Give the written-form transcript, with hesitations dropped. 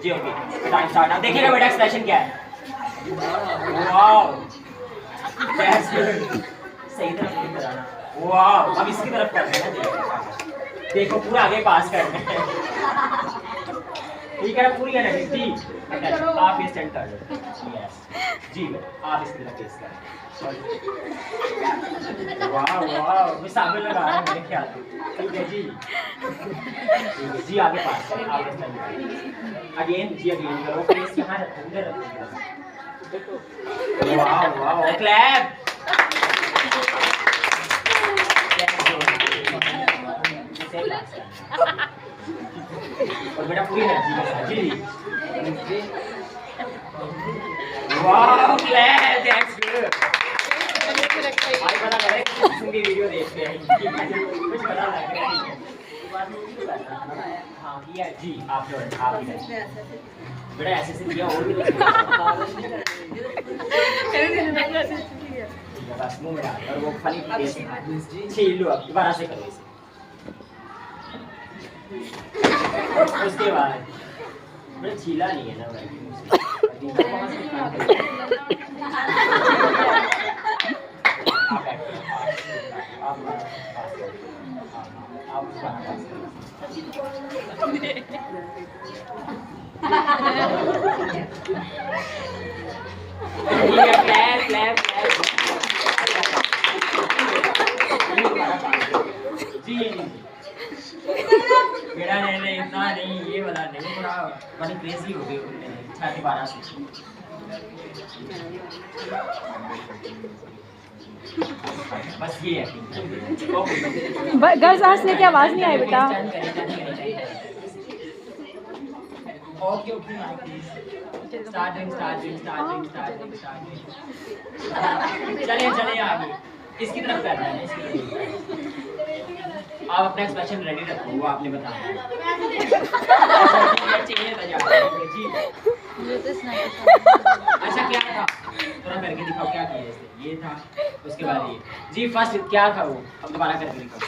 जी okay time start. अब देखिएगा बेटा एक्सप्रेशन क्या है। वाओ दैट्स गुड, सही तरफ कराना। वाओ अब इसकी तरफ करना है, देखो पूरा आगे पास करना है, ठीक है ना, पूरी एनर्जी जी। आप ये स्टैंड कर लो, यस जी आप इसकी तरफ फेस करें। वाह वाह मैं साबुन लगा रहा हूं मेरे ख्याल में, ठीक है जी जी आगे पास करें, आप स्टैंड करें अगेन जी, अगेन करो फेस यहां रखो, उधर रखो। वाह वाह क्लैप। और बेटा पूरी एनर्जी के साथ जी वाह क्लैप दैट्स गुड। भाई पता करे किसी की वीडियो देखते हैं कुछ पता लग रहा है। हाँ किया जी आप जो आप ही बेटा ऐसे से किया और भी बस मुंह में डाल और वो फनी फेस छील लो, अब दोबारा से करो इसे। उसके बाद बड़ा छीला नहीं है ना भाई, बेटा नहीं इतना नहीं, ये वाला नहीं, थोड़ा बड़ी क्रेजी हो गई 12 से। बस ये है गर्ल्स हंसने की आवाज नहीं आई बेटा। ओके ओके स्टार्टिंग चलिए चलिए आगे इसकी तरफ करना है, इसकी तरफ। आप अपना एक्सप्रेशन रेडी रखो, वो आपने बताया जी। अच्छा क्या था थोड़ा करके दिखाओ, क्या किया इसने, ये था उसके बाद ये जी फर्स्ट क्या था वो, अब दोबारा करके दिखाओ।